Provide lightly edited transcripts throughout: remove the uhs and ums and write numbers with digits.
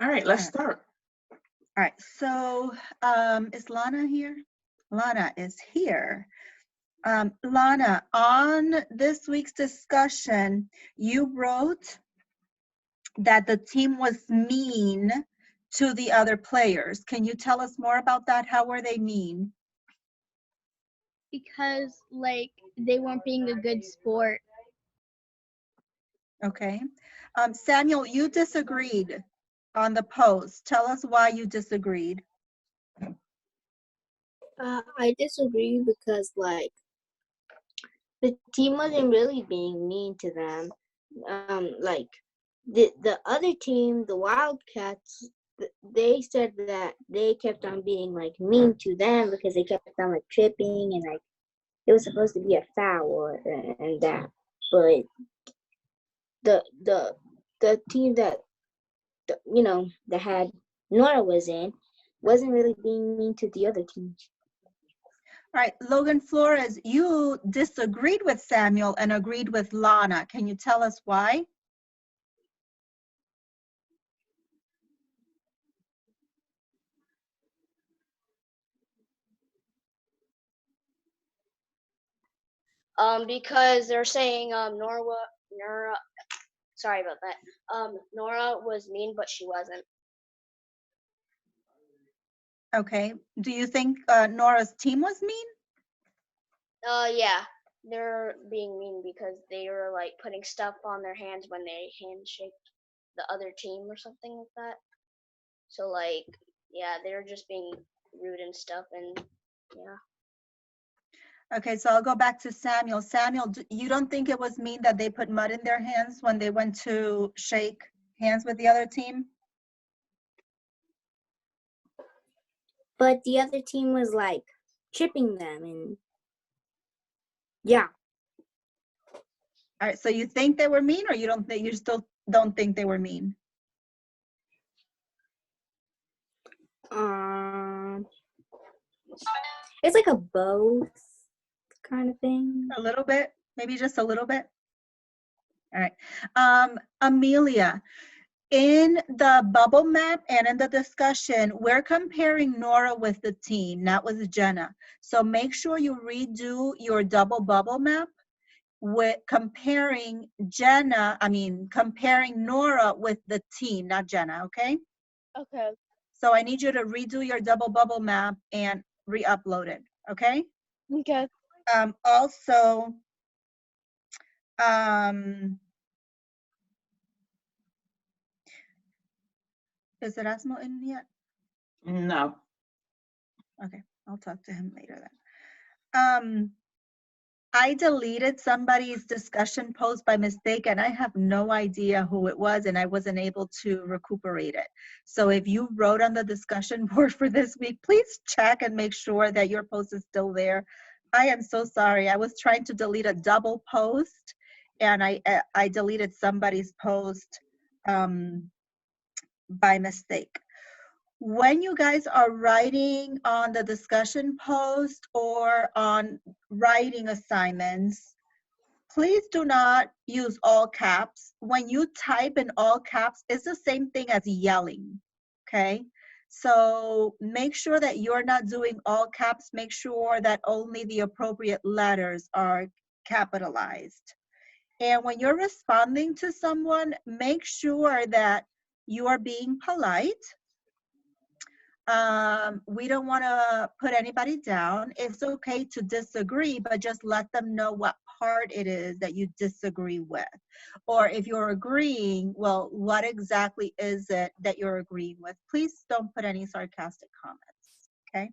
All right, let's start. All right, so is Lana here? Lana is here. Lana, on this week's discussion, you wrote that the team was mean to the other players. Can you tell us more about that? How were they mean? Because like they weren't being a good sport. Okay. Samuel, you disagreed on the post. Tell us why you disagreed. I disagree because the team wasn't really being mean to them. Like the other team, the Wildcats, they said that they kept on being like mean to them because they kept on like tripping and like it was supposed to be a foul and that. But the the team that that had Nora was in wasn't really being mean to the other teams. All right, Logan Flores, you disagreed with Samuel and agreed with Lana. Can you tell us why? Because they're saying Nora, sorry about that. Nora was mean, but she wasn't. Okay. Do you think Nora's team was mean? Yeah, they're being mean because they were like putting stuff on their hands when they handshake the other team or something like that. So like, yeah, they're just being rude and stuff, and yeah. Okay, so I'll go back to Samuel. Samuel, you don't think it was mean that they put mud in their hands when they went to shake hands with the other team? But the other team was like tripping them and yeah. All right, so you think they were mean, or you still don't think they were mean? It's like a both kind of thing. A little bit, maybe just a little bit. All right. Amelia, in the bubble map and in the discussion, we're comparing Nora with the team, not with Jenna. So make sure you redo your double bubble map with comparing comparing Nora with the team, not Jenna, okay? Okay. So I need you to redo your double bubble map and re-upload it, okay? Okay. Also, is Erasmo in yet? No. Okay, I'll talk to him later then. I deleted somebody's discussion post by mistake and I have no idea who it was and I wasn't able to recuperate it. So if you wrote on the discussion board for this week, please check and make sure that your post is still there. I am so sorry. I was trying to delete a double post and I deleted somebody's post by mistake. When you guys are writing on the discussion post or on writing assignments, please do not use all caps. When you type in all caps, it's the same thing as yelling, okay? So make sure that you're not doing all caps. Make sure that only the appropriate letters are capitalized. And when you're responding to someone, make sure that you are being polite. We don't want to put anybody down. It's okay to disagree, but just let them know what part it is that you disagree with. Or if you're agreeing, well, what exactly is it that you're agreeing with? Please don't put any sarcastic comments, okay?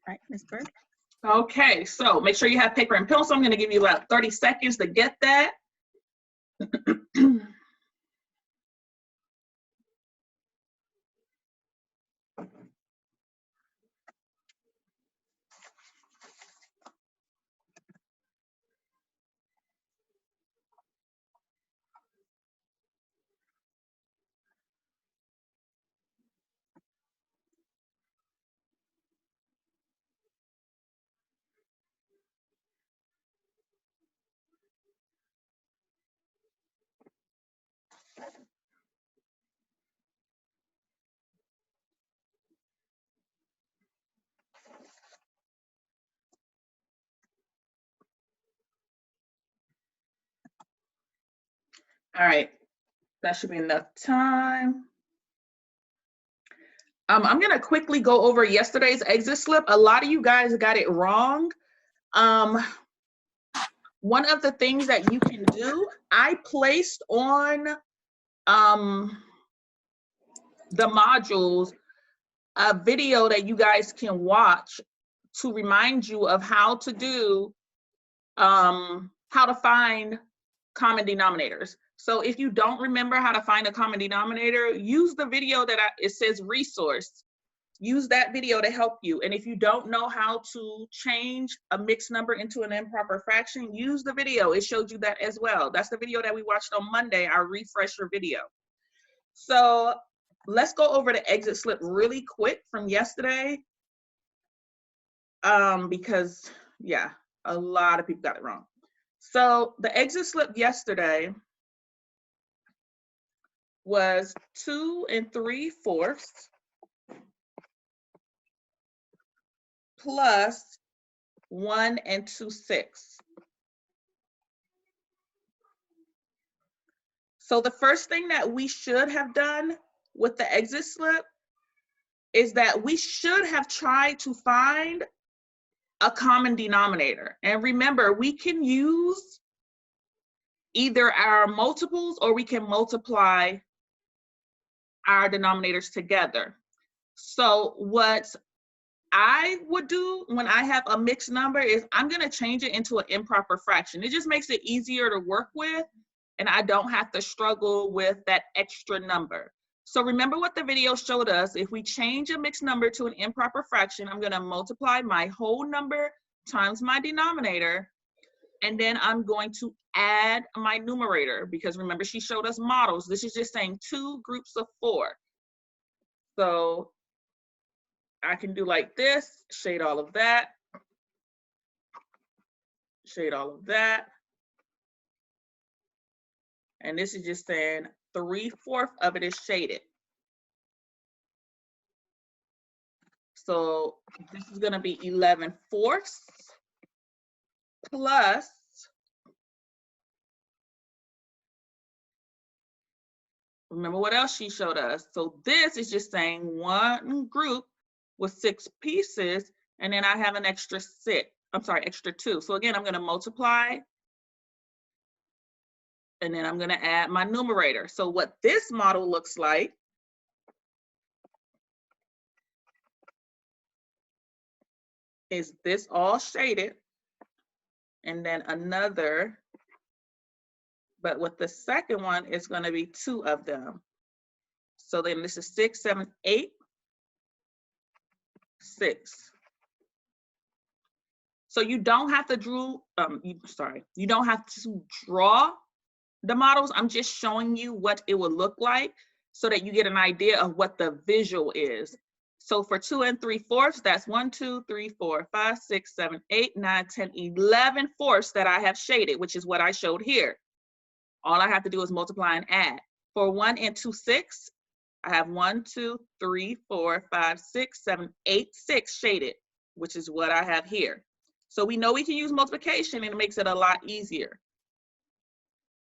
All right, Ms. Bird. Okay, so make sure you have paper and pencil. I'm going to give you about 30 seconds to get that. All right, that should be enough time. I'm gonna quickly go over yesterday's exit slip. A lot of you guys got it wrong. One of the things that you can do, I placed on the modules a video that you guys can watch to remind you of how to do, how to find common denominators. So if you don't remember how to find a common denominator, use the video that it says resource. Use that video to help you. And if you don't know how to change a mixed number into an improper fraction, use the video. It showed you that as well. That's the video that we watched on Monday, our refresher video. So let's go over the exit slip really quick from yesterday. Because yeah, a lot of people got it wrong. So the exit slip yesterday was 2 3/4 plus 1 2/6. So the first thing that we should have done with the exit slip is that we should have tried to find a common denominator. And remember, we can use either our multiples or we can multiply our denominators together. So what I would do when I have a mixed number is I'm gonna change it into an improper fraction. It just makes it easier to work with and I don't have to struggle with that extra number. So remember what the video showed us. If we change a mixed number to an improper fraction, I'm gonna multiply my whole number times my denominator, and then I'm going to add my numerator, because remember she showed us models. This is just saying 2 groups of 4. So I can do like this, shade all of that, shade all of that. And this is just saying 3/4 of it is shaded. So this is gonna be 11/4 plus remember what else she showed us. So this is just saying 1 group with 6 pieces, and then I have an extra 6. I'm sorry, extra 2. So again, I'm gonna multiply, and then I'm gonna add my numerator. So what this model looks like is this all shaded, and then another, but with the second one, it's gonna be 2 of them. So then this is 6, 7, 8, 6. So you don't have to you don't have to draw the models. I'm just showing you what it would look like so that you get an idea of what the visual is. So for 2 3/4, that's 1, 2, 3, 4, 5, 6, 7, 8, 9, 10, 11/4 that I have shaded, which is what I showed here. All I have to do is multiply and add. For 1 2/6, I have 1, 2, 3, 4, 5, 6, 7, 8, 6 shaded, which is what I have here. So we know we can use multiplication and it makes it a lot easier.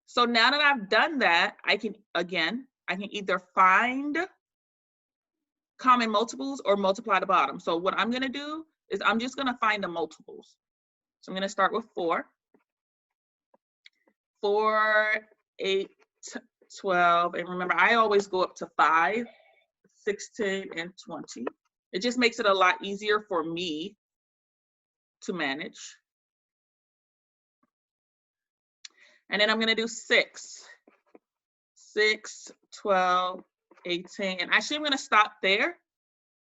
So now that I've done that, I can either find common multiples or multiply the bottom. So what I'm gonna do is I'm just gonna find the multiples. So I'm gonna start with 4. 4, 8, 12, and remember, I always go up to 5, 16, and 20. It just makes it a lot easier for me to manage. And then I'm gonna do 6, 12, 18, and actually I'm gonna stop there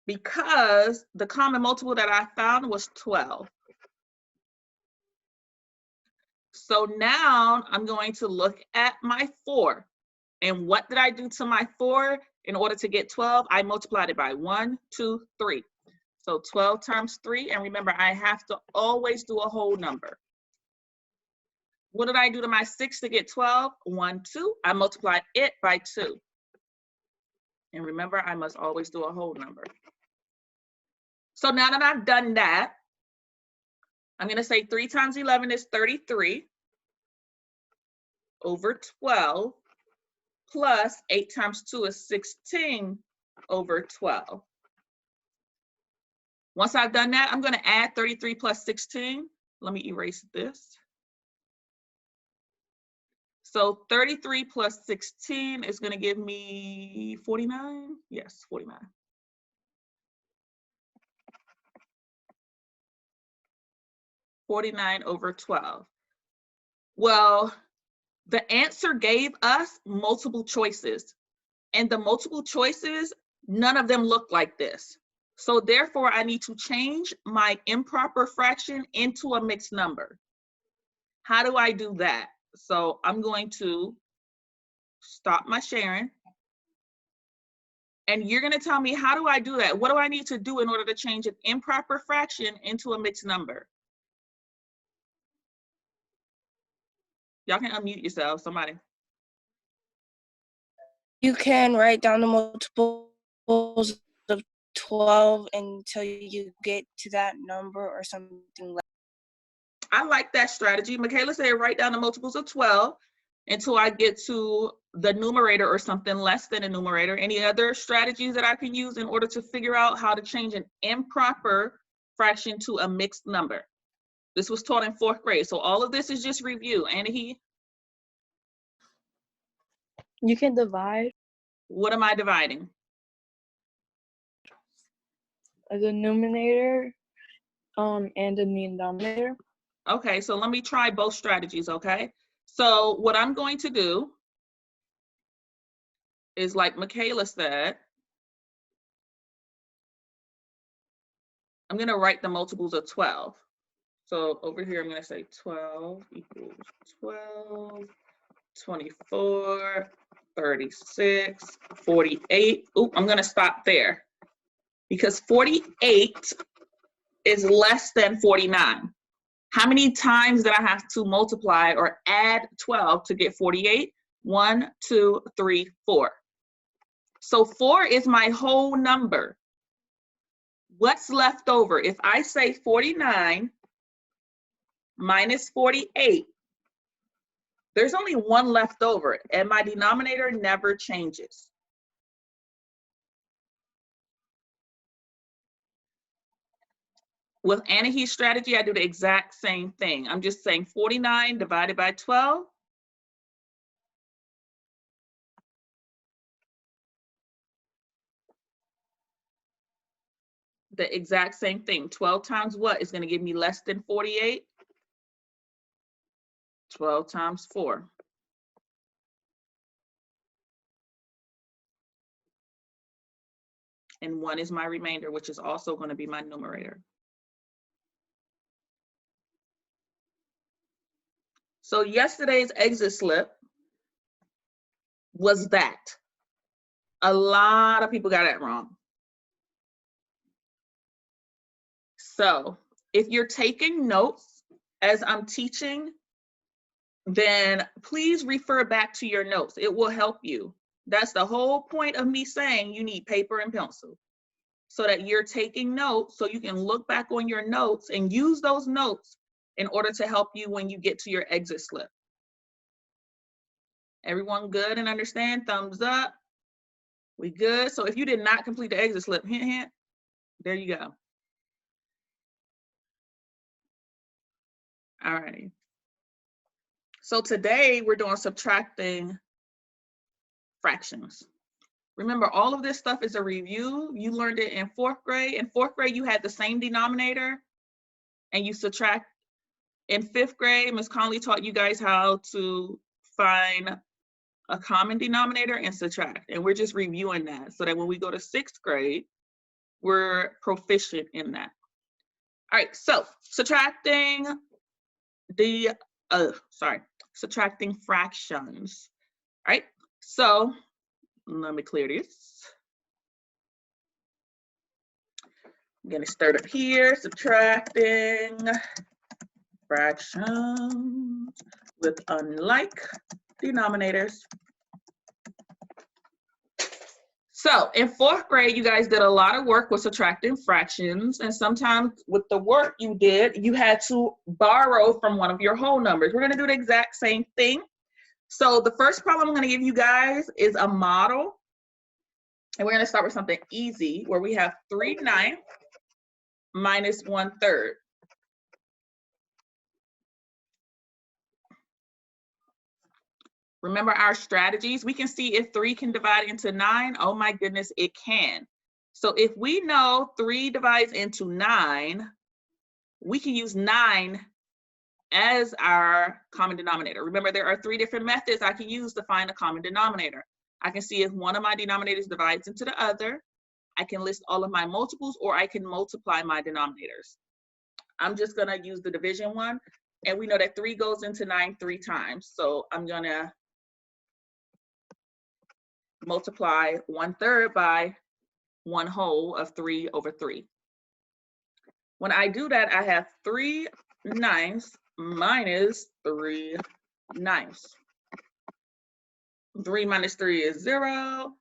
because the common multiple that I found was 12. So now I'm going to look at my 4. And what did I do to my 4? In order to get 12, I multiplied it by 1, 2, 3. So 12 times 3, and remember, I have to always do a whole number. What did I do to my 6 to get 12? 1, 2, I multiplied it by 2. And remember, I must always do a whole number. So now that I've done that, I'm gonna say 3 times 11 is 33 over 12. plus 8 times 2 is 16 over 12. Once I've done that, I'm going to add 33 plus 16. Let me erase this. So 33 plus 16 is going to give me 49. Yes, 49. over 12. Well, the answer gave us multiple choices, and the multiple choices, none of them look like this. So therefore, I need to change my improper fraction into a mixed number. How do I do that? So I'm going to stop my sharing. And you're going to tell me, how do I do that? What do I need to do in order to change an improper fraction into a mixed number? Y'all can unmute yourself, somebody. You can write down the multiples of 12 until you get to that number or something like that. I like that strategy. Michaela said write down the multiples of 12 until I get to the numerator or something less than a numerator. Any other strategies that I can use in order to figure out how to change an improper fraction to a mixed number? This was taught in 4th grade. So all of this is just review. And You can divide what am I dividing? the numerator and the denominator. Okay, so let me try both strategies, okay? So what I'm going to do is, like Michaela said, I'm going to write the multiples of 12. So over here, I'm going to say 12 equals 12, 24, 36, 48. Oop, I'm going to stop there because 48 is less than 49. How many times did I have to multiply or add 12 to get 48? 1, 2, 3, 4. So 4 is my whole number. What's left over? If I say 49 minus 48, there's only 1 left over, and my denominator never changes. With Anahe's strategy, I do the exact same thing. I'm just saying 49 divided by 12. The exact same thing. 12 times what is going to give me less than 48? 12 times 4. And 1 is my remainder, which is also going to be my numerator. So yesterday's exit slip was that. A lot of people got it wrong. So if you're taking notes as I'm teaching, then please refer back to your notes. It will help you. That's the whole point of me saying you need paper and pencil, so that you're taking notes so you can look back on your notes and use those notes in order to help you when you get to your exit slip. Everyone good and understand? Thumbs up. We good? So if you did not complete the exit slip, hint, hint, there you go. All righty. So today we're doing subtracting fractions. Remember, all of this stuff is a review. You learned it in 4th grade. In 4th grade, you had the same denominator and you subtract. In 5th grade, Ms. Conley taught you guys how to find a common denominator and subtract. And we're just reviewing that so that when we go to 6th grade, we're proficient in that. All right, so subtracting subtracting fractions. All right, so let me clear this. I'm gonna start up here, subtracting fractions with unlike denominators. So in 4th grade, you guys did a lot of work with subtracting fractions, and sometimes with the work you did, you had to borrow from one of your whole numbers. We're gonna do the exact same thing. So the first problem I'm going to give you guys is a model. And we're going to start with something easy where we have 3/9 minus 1/3. Remember our strategies. We can see if 3 can divide into 9. Oh my goodness, it can. So if we know 3 divides into 9, we can use 9 as our common denominator. Remember, there are 3 different methods I can use to find a common denominator. I can see if one of my denominators divides into the other. I can list all of my multiples, or I can multiply my denominators. I'm just gonna use the division one, and we know that 3 goes into 9 3 times. So I'm gonna multiply 1/3 by 1 whole of 3/3. When I do that, I have 3/9 minus 3/9. 3 minus 3 is 0.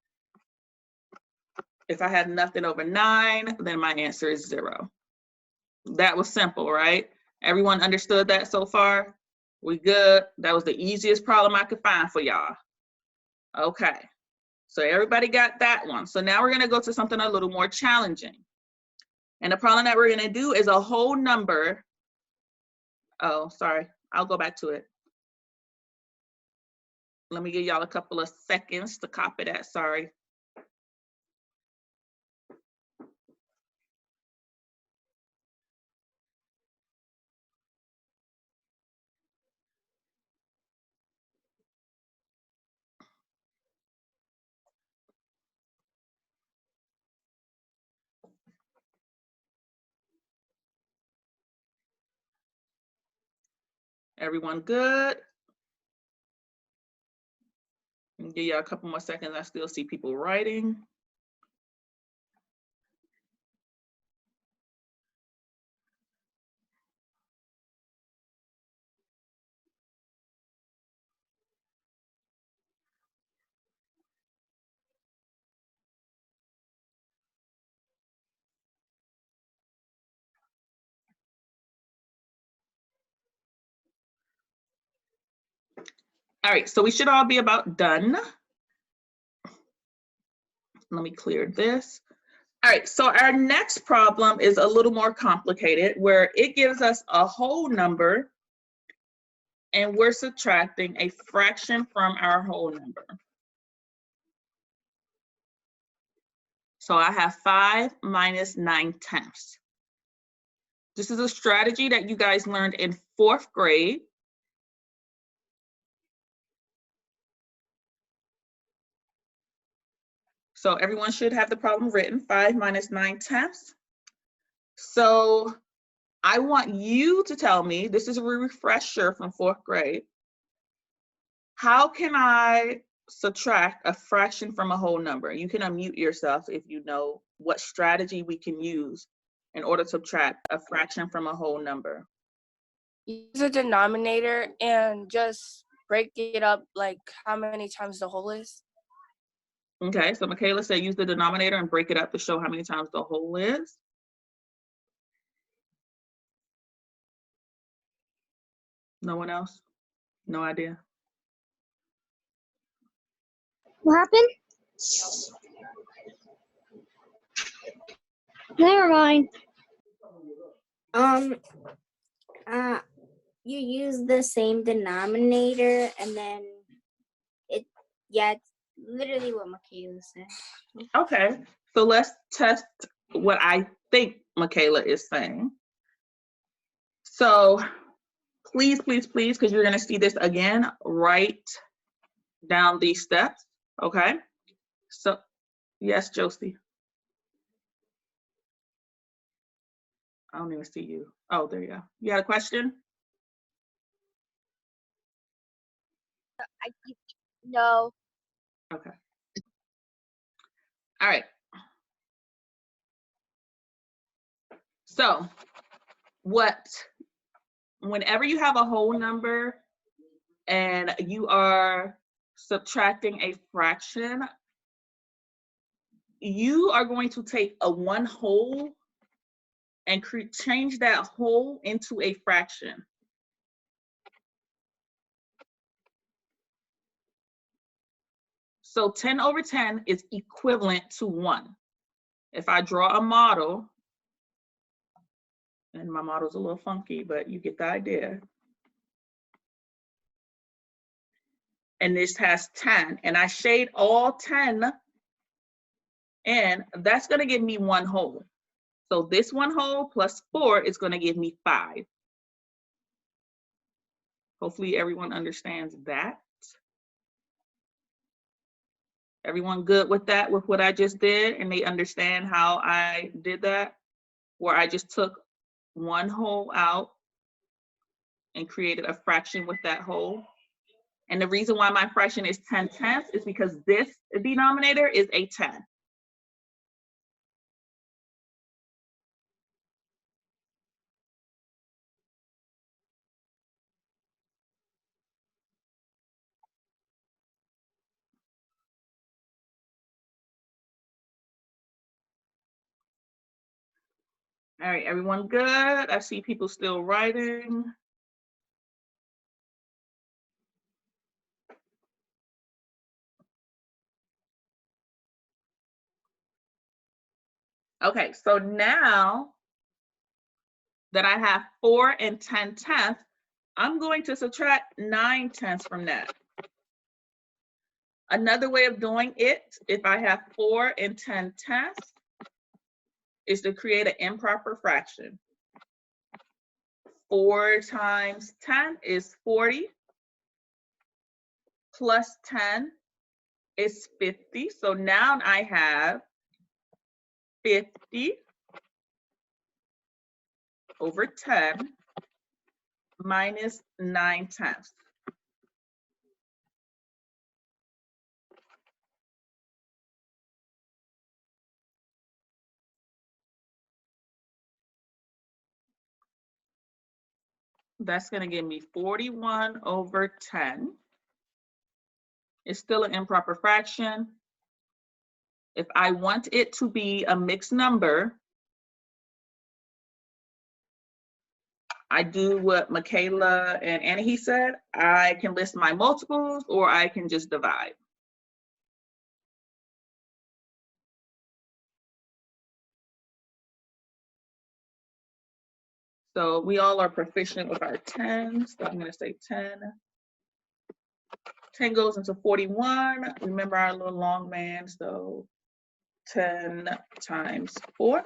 If I have nothing over 9, then my answer is 0. That was simple, right? Everyone understood that so far? We good? That was the easiest problem I could find for y'all. Okay, so everybody got that one. So now we're gonna go to something a little more challenging. And the problem that we're gonna do is a whole number. Oh, sorry, I'll go back to it. Let me give y'all a couple of seconds to copy that, sorry. Everyone good? Give you a couple more seconds. I still see people writing. All right, so we should all be about done. Let me clear this. All right, so our next problem is a little more complicated, where it gives us a whole number and we're subtracting a fraction from our whole number. So I have 5 minus 9/10. This is a strategy that you guys learned in 4th grade. So everyone should have the problem written, 5 minus 9/10. So I want you to tell me, this is a refresher from 4th grade, how can I subtract a fraction from a whole number? You can unmute yourself if you know what strategy we can use in order to subtract a fraction from a whole number. Use a denominator and just break it up like how many times the whole is. Okay, so Michaela said use the denominator and break it up to show how many times the whole is. No one else? No idea? What happened? Never mind. You use the same denominator, and then it's literally what Michaela said. Okay, so let's test what I think Michaela is saying. So please, please, please, because you're gonna see this again, write down these steps, okay? So, yes, Josie. I don't even see you. Oh, there you go. You had a question? No. Okay. All right. So whenever you have a whole number and you are subtracting a fraction, you are going to take a 1 whole and change that whole into a fraction. So 10 over 10 is equivalent to 1. If I draw a model, and my model's a little funky, but you get the idea. And this has 10, and I shade all 10 in, that's gonna give me 1 whole. So this 1 whole plus 4 is gonna give me 5. Hopefully everyone understands that. Everyone good with that, with what I just did, and they understand how I did that? Where I just took 1 whole out and created a fraction with that whole. And the reason why my fraction is 10/10 is because this denominator is a 10. All right, everyone good? I see people still writing. Okay, so now that I have 4 and 10/10, I'm going to subtract 9/10 from that. Another way of doing it, if I have 4 and 10/10, is to create an improper fraction. 4 times 10 is 40, plus 10 is 50. So now I have 50 over 10 minus 9/10. That's going to give me 41 over 10. It's still an improper fraction. If I want it to be a mixed number, I do what Michaela and Annie said. I can list my multiples or I can just divide. So we all are proficient with our 10s. So I'm going to say 10. 10 goes into 41. Remember our little long man. So 10 times 4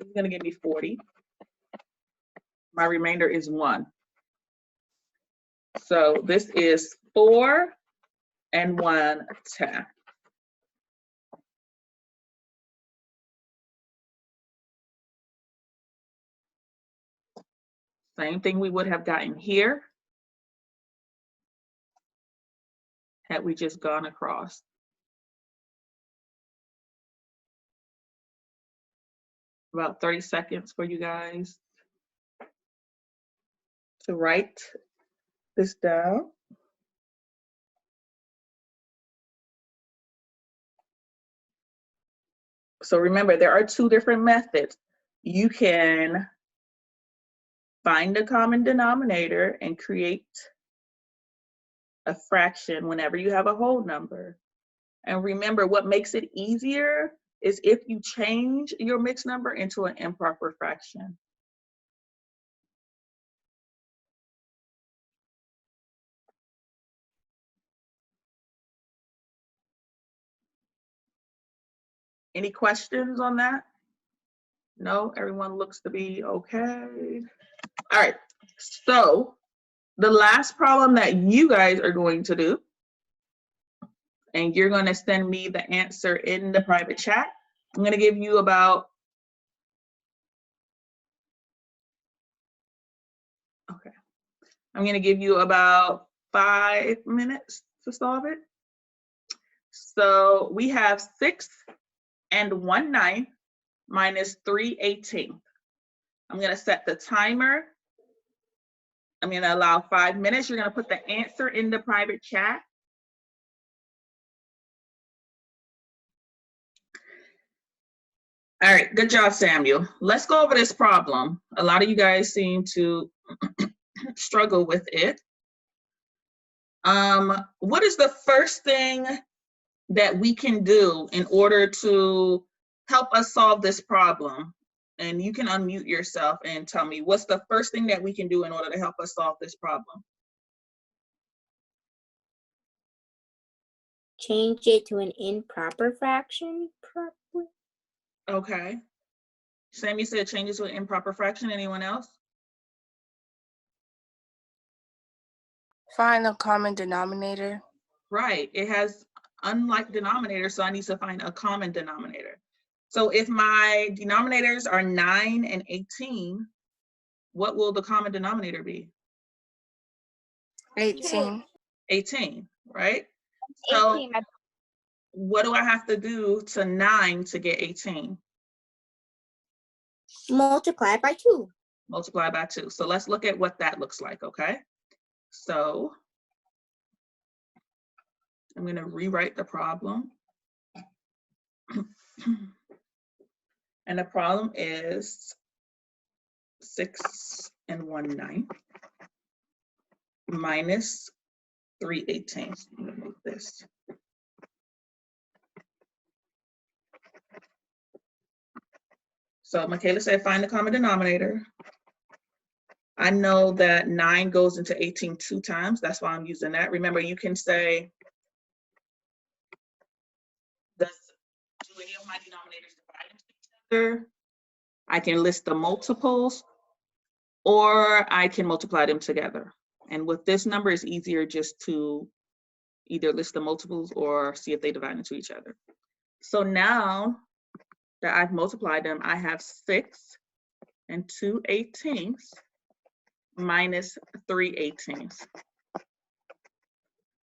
is going to give me 40. My remainder is 1. So this is 4 and 1/10. Same thing we would have gotten here had we just gone across. About 30 seconds for you guys to write this down. So remember, there are 2 different methods. You can find the common denominator and create a fraction whenever you have a whole number. And remember, what makes it easier is if you change your mixed number into an improper fraction. Any questions on that? No, everyone looks to be okay. All right, so the last problem that you guys are going to do, and you're going to send me the answer in the private chat. I'm going to give you about, I'm going to give you about 5 minutes to solve it. So we have 6 and 1/9 minus 3/18. I'm going to set the timer. I'm going to allow 5 minutes. You're going to put the answer in the private chat. All right, good job, Samuel. Let's go over this problem. A lot of you guys seem to struggle with it. What is the first thing that we can do in order to help us solve this problem? And you can unmute yourself and tell me what's the first thing that we can do in order to help us solve this problem. Change it to an improper fraction, probably. Okay. Sammy said change it to an improper fraction. Anyone else? Find a common denominator. Right, it has unlike denominator, so I need to find a common denominator. So if my denominators are 9 and 18, what will the common denominator be? 18. 18, right? So 18. what do I have to do to 9 to get 18? Multiply by 2. Multiply by 2. So let's look at what that looks like, okay? So I'm going to rewrite the problem. And the problem is 6 and 1/9 minus 3/18. I'm going to move this. So Michaela said, find the common denominator. I know that 9 goes into 18 2 times. That's why I'm using that. Remember, you can say, do any of my denominators divide into each other? I can list the multiples, or I can multiply them together. And with this number, it's easier just to either list the multiples or see if they divide into each other. So now that I've multiplied them, I have 6 and 2/18 minus 3/18.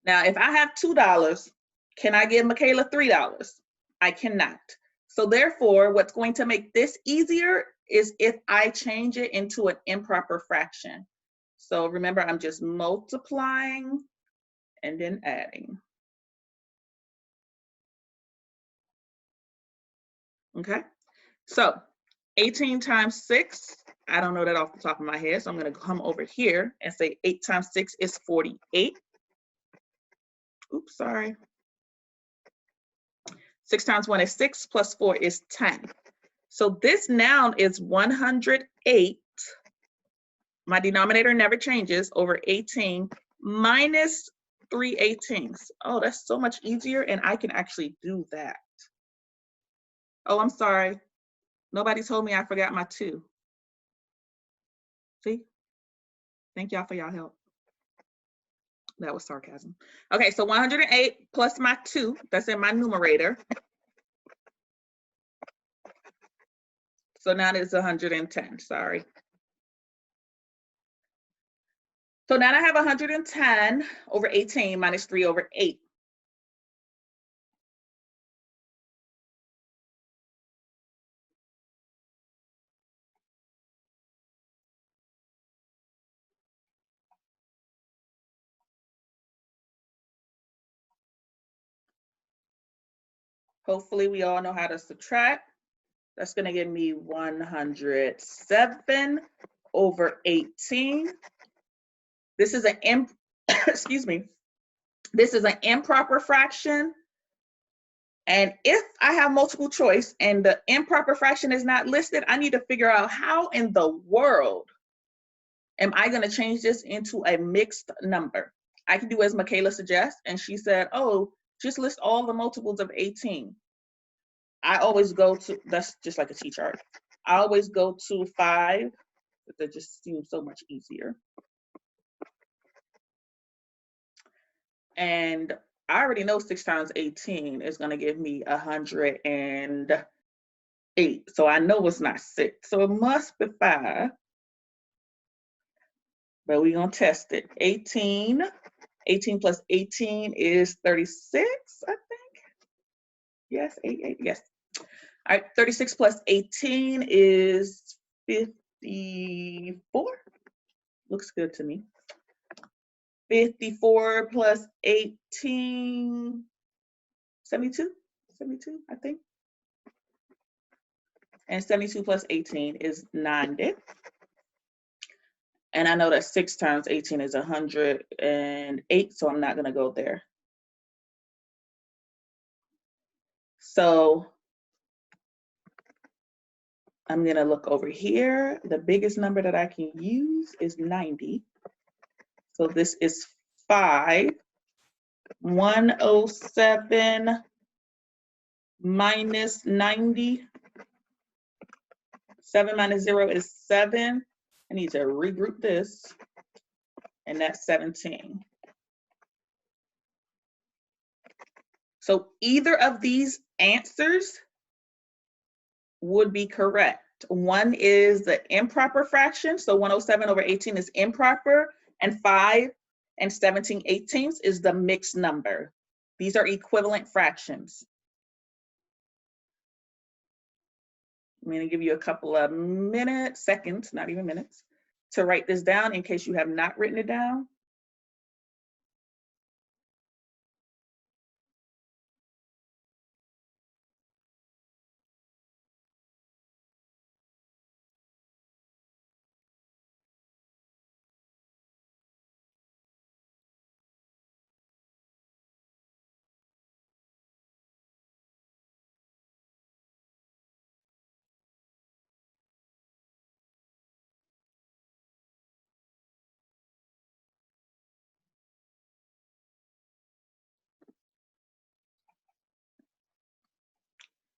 Now, if I have $2, can I give Michaela $3? I cannot. So therefore, what's going to make this easier is if I change it into an improper fraction. So remember, I'm just multiplying and then adding. Okay, so 18 times 6, I don't know that off the top of my head, so I'm going to come over here and say 8 times 6 is 48. Oops, sorry. 6 times 1 is 6, plus 4 is 10. So this now is 108. My denominator never changes, over 18 minus 3/18. Oh, that's so much easier, and I can actually do that. Oh, I'm sorry. Nobody told me I forgot my 2. See? Thank y'all for y'all help. That was sarcasm. Okay, so 108 plus my 2, that's in my numerator. So now it's 110, sorry. So now I have 110 over 18 minus 3 over 8. Hopefully we all know how to subtract. That's going to give me 107 over 18. This is an excuse me. This is an improper fraction. And if I have multiple choice and the improper fraction is not listed, I need to figure out how in the world am I going to change this into a mixed number. I can do as Michaela suggests, and she said, oh, just list all the multiples of 18. I always go to, that's just like a T-chart. I always go to 5, but that just seems so much easier. And I already know 6 times 18 is going to give me 108. So I know it's not 6. So it must be 5. But we're going to test it. 18 plus 18 is 36, I think. Yes, 8, yes. All right, 36 plus 18 is 54. Looks good to me. 54 plus 18, 72, I think. And 72 plus 18 is 90. And I know that 6 times 18 is 108, so I'm not going to go there. So I'm gonna look over here. The biggest number that I can use is 90. So this is 5. 107 minus 90. 7 minus 0 is 7. I need to regroup this, and that's 17. So either of these answers would be correct. One is the improper fraction, so 107 over 18 is improper, and 5 and 17/18 is the mixed number. These are equivalent fractions. I'm going to give you a couple of minutes, seconds, not even minutes, to write this down in case you have not written it down.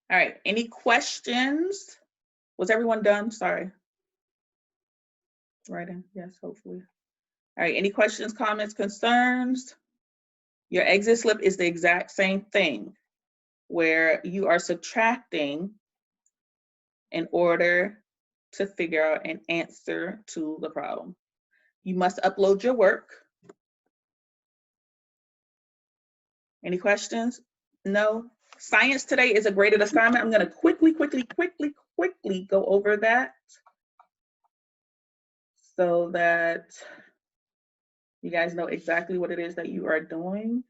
All right, any questions? Was everyone done? Sorry. Writing, yes, hopefully. All right, any questions, comments, concerns? Your exit slip is the exact same thing, where you are subtracting in order to figure out an answer to the problem. You must upload your work. Any questions? No? Science today is a graded assignment. I'm gonna quickly go over that so that you guys know exactly what it is that you are doing.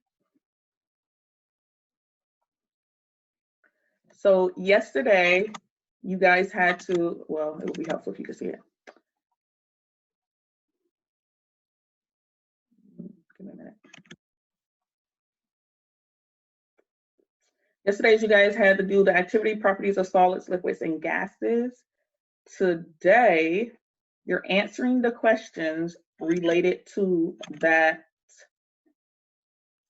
So yesterday, you guys had to, well, it would be helpful if you could see it. Give me a minute. Yesterday, you guys had to do the activity properties of solids, liquids, and gases. Today, you're answering the questions related to that.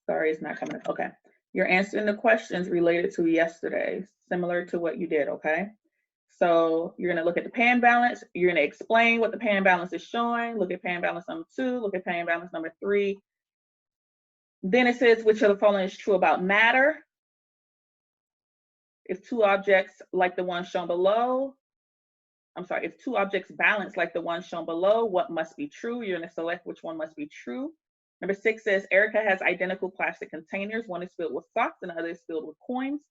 Sorry, it's not coming up. Okay. You're answering the questions related to yesterday, similar to what you did, okay? So you're gonna look at the pan balance, you're gonna explain what the pan balance is showing, look at pan balance number 2, look at pan balance number 3. Then it says which of the following is true about matter. If two objects like the one shown below, if two objects balance like the one shown below, what must be true? You're gonna select which one must be true. Number 6 says Erica has identical plastic containers. One is filled with socks and the other is filled with coins.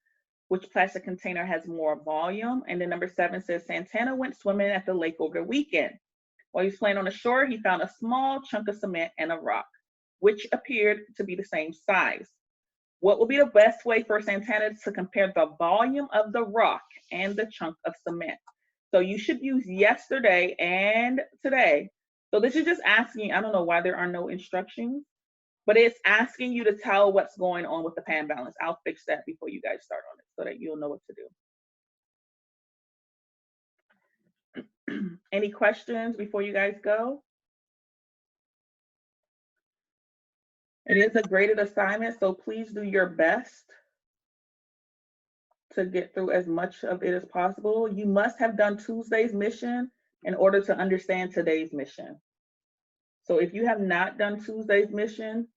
Which plastic container has more volume? And then number 7 says Santana went swimming at the lake over the weekend. While he was playing on the shore, he found a small chunk of cement and a rock, which appeared to be the same size. What would be the best way for Santana to compare the volume of the rock and the chunk of cement? So you should use yesterday and today. So this is just asking, I don't know why there are no instructions, but it's asking you to tell what's going on with the pan balance. I'll fix that before you guys start on it so that you'll know what to do. Any questions before you guys go? It is a graded assignment, so please do your best to get through as much of it as possible. You must have done Tuesday's mission in order to understand today's mission. So if you have not done Tuesday's mission,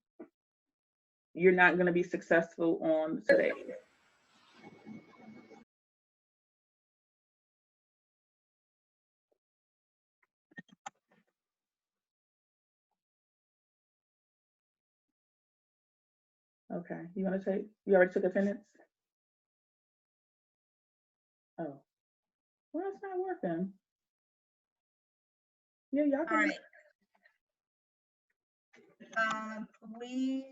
you're not going to be successful on today. Okay, you already took attendance? Oh, well, it's not working. Yeah, y'all All can. right. We need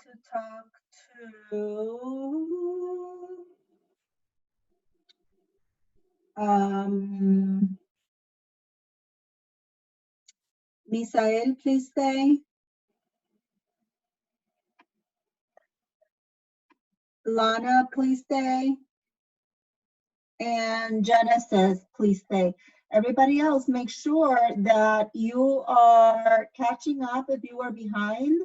to talk to Misael, please stay. Lana, please stay. And Genesis, please stay. Everybody else, make sure that you are catching up if you were behind.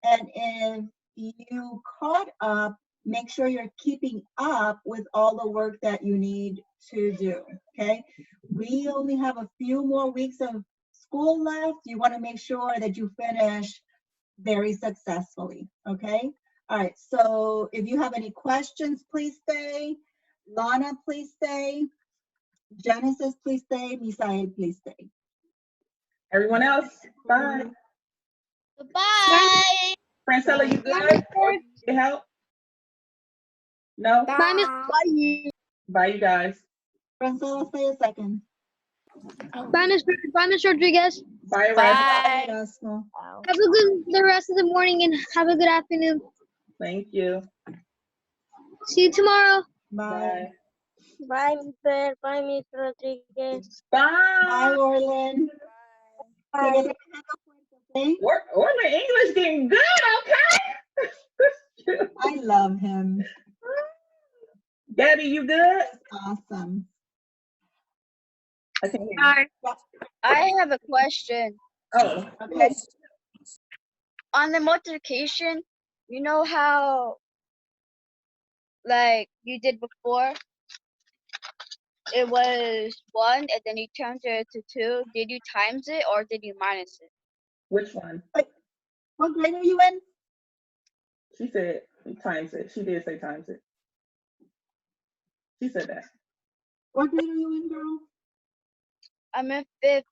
And if you caught up, make sure you're keeping up with all the work that you need to do, okay? We only have a few more weeks of school left. You want to make sure that you finish very successfully, okay? All right, so if you have any questions, please stay. Lana, please stay. Genesis, please stay. Misael, please stay. Everyone else, bye. Goodbye. Francella, you good? Or you need help? No? Bye, Miss. Bye, you guys. Francella, stay a second. Bye, Miss Rodriguez. Bye, Erasmus. Bye, Erasmo. Have a good the rest of the morning and have a good afternoon. Thank you. See you tomorrow. Bye. Bye, Miss. Bye, Miss Rodriguez. Bye, Bye. Orlin. Okay? Orlin English getting good, okay? I love him. Gabby, you good? Awesome. I can hear you. Hi. I have a question. Oh, Okay. On the multiplication, you know how, like you did before, it was 1 and then you turned it to 2. Did you times it or did you minus it? which one? What grade are you in? She said times it. She did say times it. She said that. What grade are you in, girl? I'm in 5th